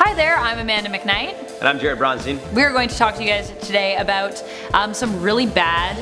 Hi there, I'm Amanda McKnight. And I'm Jared Bronstein. We're going to talk to you guys today about some really bad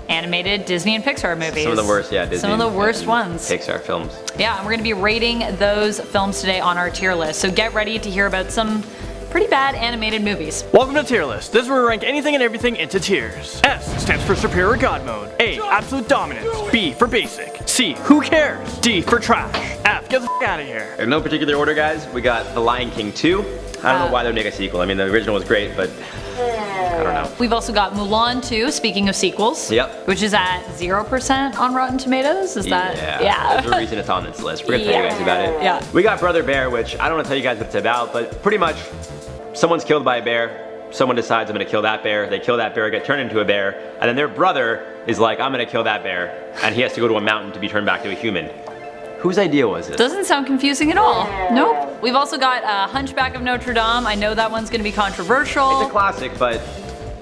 animated Disney and Pixar movies. Some of the worst, yeah, Disney. Some of the worst ones. Pixar films. Yeah, and we're going to be rating those films today on our tier list. So get ready to hear about some pretty bad animated movies. Welcome to Tier List. This is where we rank anything and everything into tiers. S stands for Superior God Mode. A, Absolute Dominance. B, for Basic. C, Who Cares? D, for Trash. F, Get the f*** out of here. In no particular order, guys, we got The Lion King 2. I don't know why they'd make a sequel. I mean, the original was great, but I don't know. We've also got Mulan 2, speaking of sequels. Yep. Which is at 0% on Rotten Tomatoes. Is that? Yeah. There's a reason it's on this list. We're going to tell you guys about it. Yeah. We got Brother Bear, which I don't want to tell you guys what it's about, but pretty much someone's killed by a bear. Someone decides I'm going to kill that bear. They kill that bear, get turned into a bear, and then their brother is like, I'm going to kill that bear, and he has to go to a mountain to be turned back to a human. Whose idea was it? Doesn't sound confusing at all. Nope. We've also got Hunchback of Notre Dame. I know that one's going to be controversial. It's a classic, but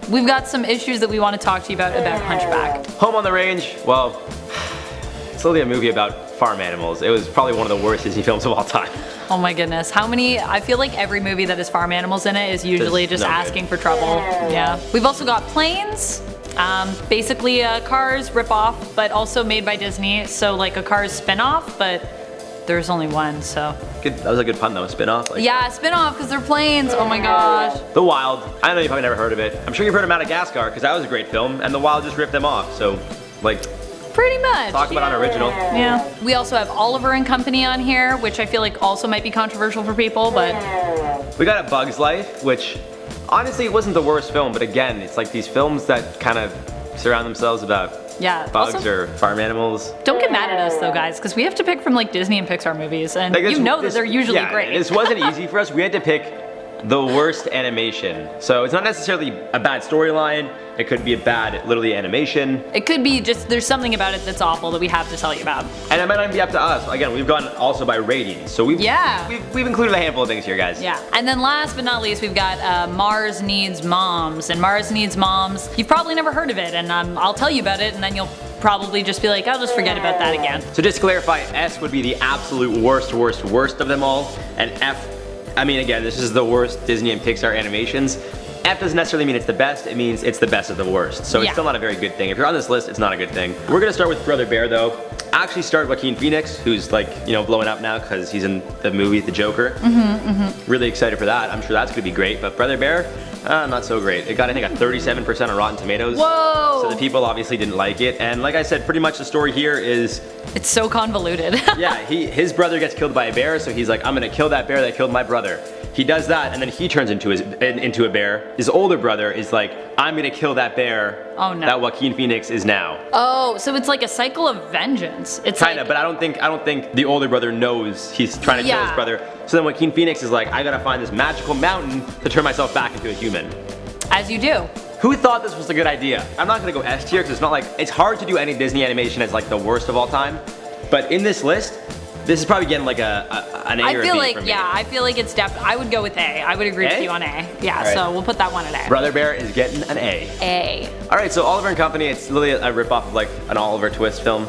we've got some issues that we want to talk to you about Hunchback. Home on the Range, well, it's literally a movie about farm animals. It was probably one of the worst Disney films of all time. Oh my goodness. How many? I feel like every movie that has farm animals in it is usually just asking for trouble. Yeah. We've also got Planes. Basically a Cars ripoff, but also made by Disney. So like a Cars spin-off, but there's only one, so. Good, that was a good pun though, spin-off. Like, yeah, spin-off because they're planes. Oh my gosh. The Wild. I know you've probably never heard of it. I'm sure you've heard of Madagascar because that was a great film, and The Wild just ripped them off. So, like, pretty much. Talk about unoriginal. Yeah. We also have Oliver and Company on here, which I feel like also might be controversial for people, but. We got A Bug's Life, which honestly it wasn't the worst film, but again, it's like these films that kind of surround themselves about bugs also, or farm animals. Don't get mad at us though, guys, because we have to pick from like Disney and Pixar movies, and like you know that they're usually great. This wasn't easy for us. We had to pick the worst animation. So it's not necessarily a bad storyline. It could be a bad, literally, animation. It could be just, there's something about it that's awful that we have to tell you about. And it might not even be up to us. Again, we've gone also by ratings. So we've included a handful of things here, guys. Yeah. And then last but not least, we've got Mars Needs Moms. And Mars Needs Moms, you've probably never heard of it. And I'll tell you about it, and then you'll probably just be like, I'll just forget about that again. So just to clarify, S would be the absolute worst of them all. And F, I mean, again, this is the worst Disney and Pixar animations. F doesn't necessarily mean it's the best, it means it's the best of the worst. So it's still not a very good thing. If you're on this list, it's not a good thing. We're gonna start with Brother Bear though. Actually starred Joaquin Phoenix, who's like, you know, blowing up now because he's in the movie The Joker. Really excited for that. I'm sure that's gonna be great. But Brother Bear, not so great. It got, I think, a 37% on Rotten Tomatoes. Whoa! So the people obviously didn't like it. And like I said, pretty much the story here is... It's so convoluted. Yeah, his brother gets killed by a bear, so he's like, I'm gonna kill that bear that killed my brother. He does that, and then he turns into a bear. His older brother is like, I'm gonna kill that bear that Joaquin Phoenix is now. Oh, so it's like a cycle of vengeance. It's kinda, but I don't think the older brother knows he's trying to kill his brother. So then Joaquin Phoenix is like, I gotta find this magical mountain to turn myself back into a human. As you do. Who thought this was a good idea? I'm not gonna go S tier because it's not like, it's hard to do any Disney animation as like the worst of all time. But in this list, this is probably getting like an A or a B from me. I feel like it's I would go with A. I would agree with you on A. Yeah, so we'll put that one at A. Brother Bear is getting an A. A. Alright, so Oliver and Company, it's literally a ripoff of like an Oliver Twist film.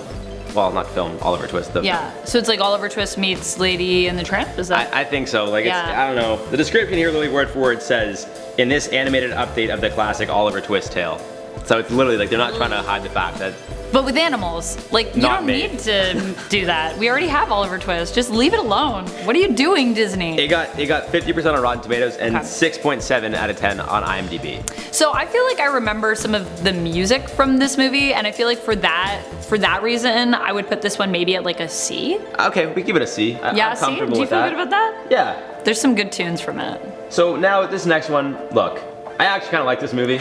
Well, not film, Oliver Twist. Yeah, so it's like Oliver Twist meets Lady and the Tramp, is that? I think so. Like, it's, I don't know. The description here, literally word for word, says, in this animated update of the classic Oliver Twist tale. So it's literally like, they're not trying to hide the fact that... But with animals, like, you don't need to do that. We already have Oliver Twist. Just leave it alone. What are you doing, Disney? It got 50% on Rotten Tomatoes and 6.7 out of 10 on IMDb. So I feel like I remember some of the music from this movie, and I feel like for that reason, I would put this one maybe at like a C. Okay, we give it a C. Yeah, C? Do you feel good about that? Yeah. There's some good tunes from it. So now this next one, look, I actually kind of like this movie.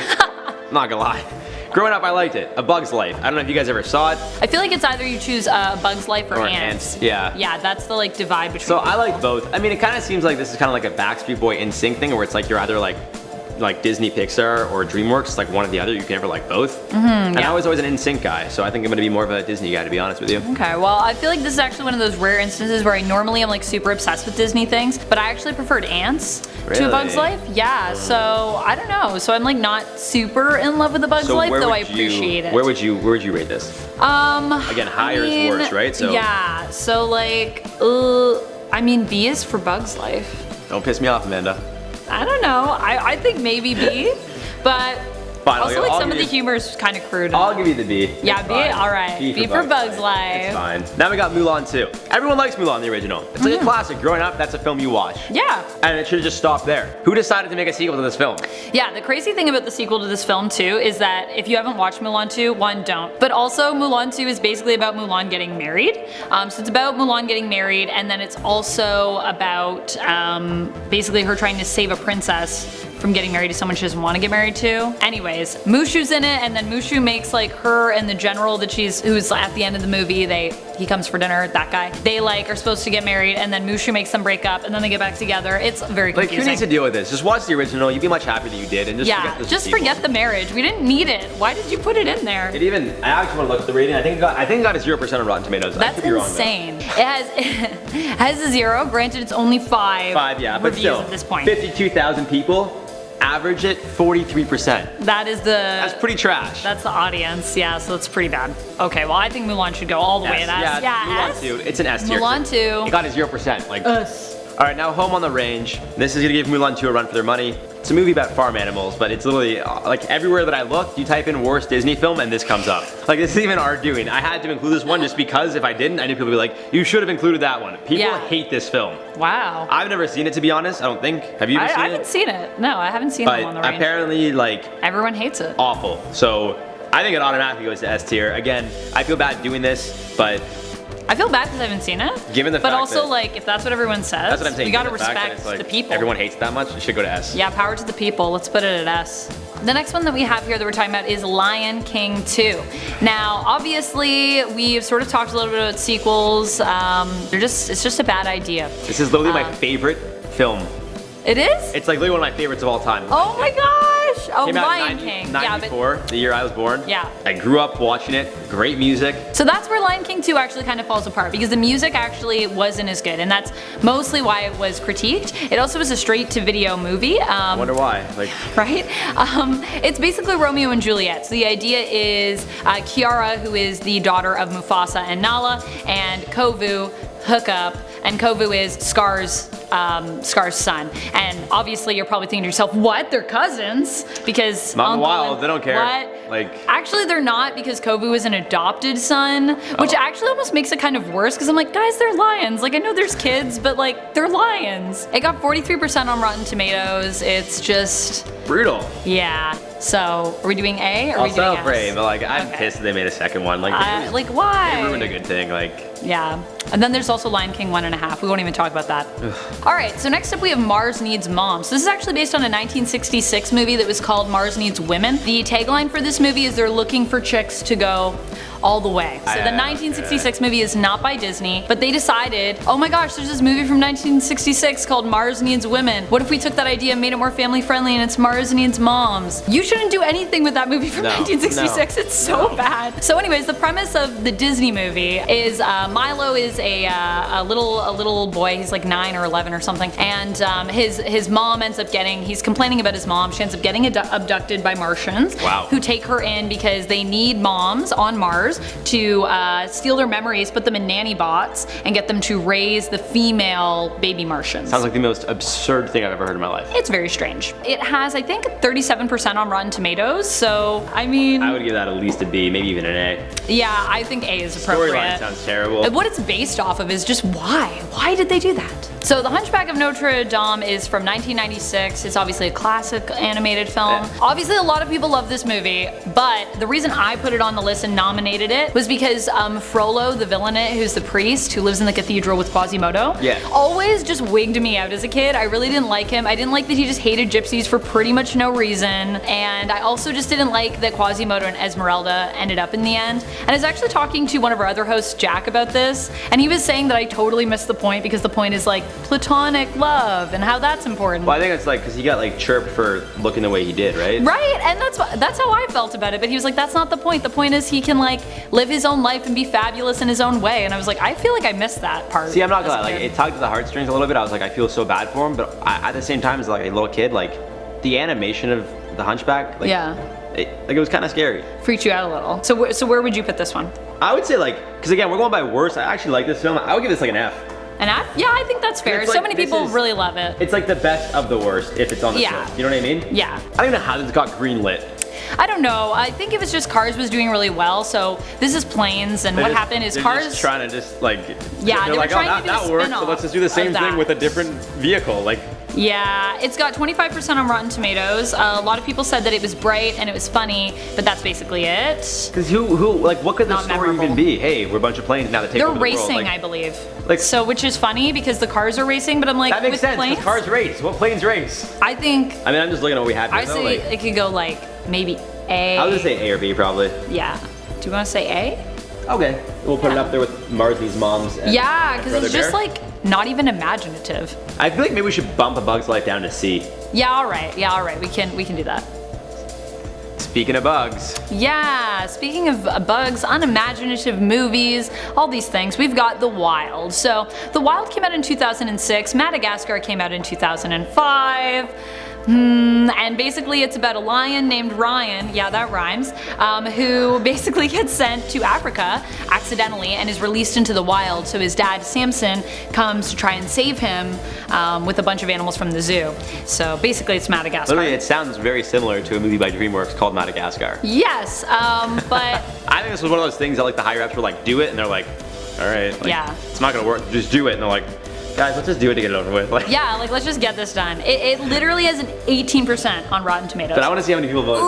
Not gonna lie. Growing up, I liked it. A Bug's Life. I don't know if you guys ever saw it. I feel like it's either you choose Bug's Life or Ants. Yeah. Yeah, that's the like divide between. So I like both. I mean, it kind of seems like this is kind of like a Backstreet Boy NSYNC thing, where it's like you're either like Disney Pixar or DreamWorks, like one or the other. You can never like both. And I was always an NSYNC guy, so I think I'm gonna be more of a Disney guy, to be honest with you. Okay, well, I feel like this is actually one of those rare instances where I normally am like super obsessed with Disney things, but I actually preferred Ants to A Bug's Life. Yeah, so I don't know. So I'm like not super in love with A Bug's Life, though I appreciate it. Where would you rate this? Again, higher is worse, right? So yeah, so like, I mean, B is for Bug's Life. Don't piss me off, Amanda. I don't know. I think maybe B, but Fine, also like I'll some of give the you- humor is kind of crude. I'll give you the B. Yeah, It's B? fine. All right. B for Bugs Life. It's fine. Now we got Mulan 2. Everyone likes Mulan, the original. It's like a classic. Growing up, that's a film you watch. Yeah. And it should have just stopped there. Who decided to make a sequel to this film? Yeah, the crazy thing about the sequel to this film too is that if you haven't watched Mulan 2, one, don't. But also Mulan 2 is basically about Mulan getting married. So it's about Mulan getting married, and then it's also about basically her trying to save a princess from getting married to someone she doesn't want to get married to. Anyways, Mushu's in it, and then Mushu makes like her and the general that who's at the end of the movie, he comes for dinner, that guy. They like are supposed to get married, and then Mushu makes them break up, and then they get back together. It's very Like, confusing. who needs to deal with this? Just watch the original. You'd be much happier that you did, and just forget this just sequel. forget the marriage. We didn't need it. Why did you put it in there? I actually want to look at the rating. I think it got a 0% on Rotten Tomatoes. I That's could be wrong, though. insane. It has a 0. Granted, it's only 5. 5, yeah, but reviews still. at this point. 52,000 people. Average it 43%. That's That's pretty trash. That's the audience, yeah, so it's pretty bad. Okay, well I think Mulan should go all the way at S. Yeah, Mulan S? 2. It's an S tier. Mulan 2. It got a 0%. Like. S. All right, now Home on the Range. This is gonna give Mulan 2 a run for their money. It's a movie about farm animals, but it's literally like everywhere that I look, you type in worst Disney film and this comes up. Like this is even our doing. I had to include this one just because if I didn't, I knew people would be like, you should have included that one. People hate this film. Wow. I've never seen it to be honest. I don't think. Have you ever seen I it? haven't seen it. No, I haven't seen But Home on the Range. apparently, like, Everyone hates it. awful. So I think it automatically goes to S tier. Again, I feel bad doing this, but I feel bad because I haven't seen it. Given the but fact also that- like if that's what everyone says, that's what I'm saying. we gotta given the fact that respect it's, like, the people. Everyone hates it that much. It should go to S. Yeah, power to the people. Let's put it at S. The next one that we have here that we're talking about is Lion King 2. Now, obviously, we've sort of talked a little bit about sequels. It's just a bad idea. This is literally my favorite film. It is? It's like literally one of my favorites of all time. Oh my gosh! Oh, Came out Lion in King. 94, the year I was born. Yeah. I grew up watching it. Great music. So that's where Lion King 2 actually kind of falls apart because the music actually wasn't as good, and that's mostly why it was critiqued. It also was a straight-to-video movie. I wonder why. Like, Right? It's basically Romeo and Juliet. So the idea is Kiara, who is the daughter of Mufasa and Nala, and Kovu hook up, and Kovu is Scar's son. And obviously you're probably thinking to yourself, what? They're cousins? Because Not in the Uncle wild, and- they don't care. What? Like, Actually, they're not because Kovu is an adopted son, which actually almost makes it kind of worse because I'm like, guys, they're lions. Like, I know there's kids, but like, they're lions. It got 43% on Rotten Tomatoes. It's just, brutal. yeah. So, are we doing A or are I'll we doing S? celebrate, but like, I'm Okay. pissed that they made a second one. Like, Like, why? they ruined a good thing. Like, Yeah. And then there's also Lion King 1.5. We won't even talk about that. Alright, so next up we have Mars Needs Moms. So this is actually based on a 1966 movie that was called Mars Needs Women. The tagline for this movie is they're looking for chicks to go all the way. So the 1966 movie is not by Disney, but they decided, oh my gosh, there's this movie from 1966 called Mars Needs Women. What if we took that idea and made it more family friendly and it's Mars Needs Moms? You shouldn't do anything with that movie from 1966. It's so bad. So anyways, the premise of the Disney movie is Milo is a little boy. He's like 9 or 11 or something, and his mom ends up he's complaining about his mom. She ends up getting abducted by Martians who take her in because they need moms on Mars to steal their memories, put them in nanny bots, and get them to raise the female baby Martians. sounds like the most absurd thing I've ever heard in my life. It's very strange. It has, I think, 37% on Rotten Tomatoes, so I mean, I would give that at least a B, maybe even an A. yeah, I think A is appropriate. Storyline sounds terrible. What it's based off of is just why? Why did they do that? So The Hunchback of Notre Dame is from 1996. It's obviously a classic animated film. Yeah. Obviously a lot of people love this movie, but the reason I put it on the list and nominated it was because Frollo, the villain in it, who's the priest who lives in the cathedral with Quasimodo, always just wigged me out as a kid. I really didn't like him. I didn't like that he just hated gypsies for pretty much no reason, and I also just didn't like that Quasimodo and Esmeralda ended up in the end. And I was actually talking to one of our other hosts, Jack, about this, and he was saying that I totally missed the point because the point is like platonic love and how that's important. Well, I think it's like because he got like chirped for looking the way he did, right? Right, and that's how I felt about it. But he was like, that's not the point. The point is he can like live his own life and be fabulous in his own way. And I was like, I feel like I missed that part. See, I'm not gonna as a lie, like kid. it tugged at the heartstrings a little bit. I was like, I feel so bad for him, but at the same time, as like a little kid, like the animation of the Hunchback, like, it was kind of scary. Freaked you out a little. So where would you put this one? I would say like, because again, we're going by worst. I actually like this film. I would give this like an F. Yeah, I think that's fair. It's So like, many this people is- really love it. It's like the best of the worst if it's on the Yeah. list. You know what I mean? Yeah. I don't even know how this got greenlit. I don't know. I think it was just Cars was doing really well. So this is Planes, and what happened is they're Cars. just trying to just like. Yeah, they're they were like, trying oh, to do that a worked, so spin-off let's just do the same of thing that. with a different vehicle. Like, Yeah, it's got 25% on Rotten Tomatoes. A lot of people said that it was bright and it was funny, but that's basically it. because like, what could the Not story memorable. even be? Hey, we're a bunch of planes now that take They're over the world. racing, Like, I believe. like- So, which is funny because the cars are racing, but I'm like, that makes with sense. planes, Because cars race. What planes race? I think I mean, I'm just looking at what we had. I Here, though, say like, it could go like maybe A. I was gonna say A or B probably. Yeah. Do you want to say A? Okay, we'll put it Yeah. up there with Marsley's mom's. And Yeah, and because Brother it's just Bear. like not even imaginative. I feel like maybe we should bump A Bug's Life down to C. Yeah, all right. Yeah, all right. We can do that. Speaking of bugs, Yeah, speaking of bugs, unimaginative movies, all these things, we've got The Wild. So, The Wild came out in 2006, Madagascar came out in 2005. And basically it's about a lion named Ryan, yeah that rhymes, who basically gets sent to Africa accidentally and is released into the wild. So his dad Samson comes to try and save him with a bunch of animals from the zoo. So basically it's Madagascar. literally it sounds very similar to a movie by DreamWorks called Madagascar. Yes, but I think this was one of those things that like the higher ups were like, do it, and they're like, all right, like, Yeah. it's not gonna work, just do it, and they're like, guys, let's just do it to get it over with. Like, yeah, like let's just get this done. It literally has an 18% on Rotten Tomatoes. but I want to see how many people voted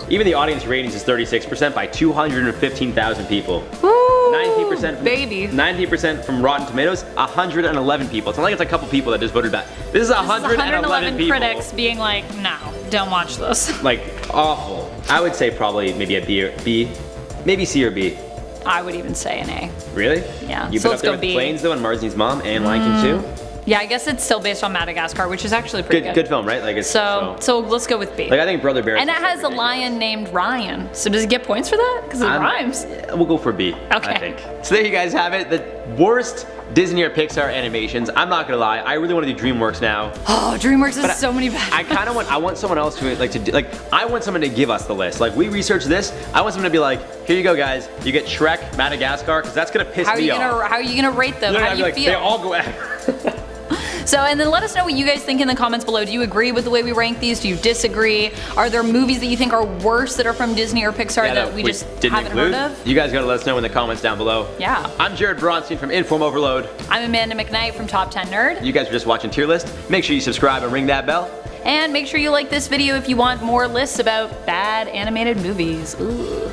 that. Even the audience ratings is 36% by 215,000 people. Woo, 19% from, baby. 19% from Rotten Tomatoes, 111 people. It's not like it's a couple people that just voted back. This is 111 people. critics being like, no, don't watch this. Like, awful. I would say probably maybe a B, maybe C or B. I would even say an A. Really? Yeah, You've so been let's up there go with B. Planes though, and Marsley's mom, and Lion King 2. Yeah, I guess it's still based on Madagascar, which is actually pretty good. Good film, right? Like it's So let's go with B. like I think Brother Bear. And it has a lion named Ryan. So does it get points for that? Because it rhymes. We'll go for B. Okay. I think. So there you guys have it. The worst Disney or Pixar animations. I'm not gonna lie. I really want to do DreamWorks now. Oh, DreamWorks has so many bad. I kind of want. I want someone else to I want someone to give us the list. Like we researched this. I want someone to be like, here you go, guys. You get Shrek, Madagascar, because that's gonna piss How are me you off. how are you gonna rate them? You know, How I'd do be you like, feel? They all go. So, and then let us know what you guys think in the comments below. Do you agree with the way we rank these? Do you disagree? Are there movies that you think are worse that are from Disney or Pixar that we just didn't haven't include. heard of? You guys gotta let us know in the comments down below. Yeah. I'm Jared Bronstein from Inform Overload. I'm Amanda McKnight from Top 10 Nerd. You guys are just watching Tier List. Make sure you subscribe and ring that bell. And make sure you like this video if you want more lists about bad animated movies. Ooh.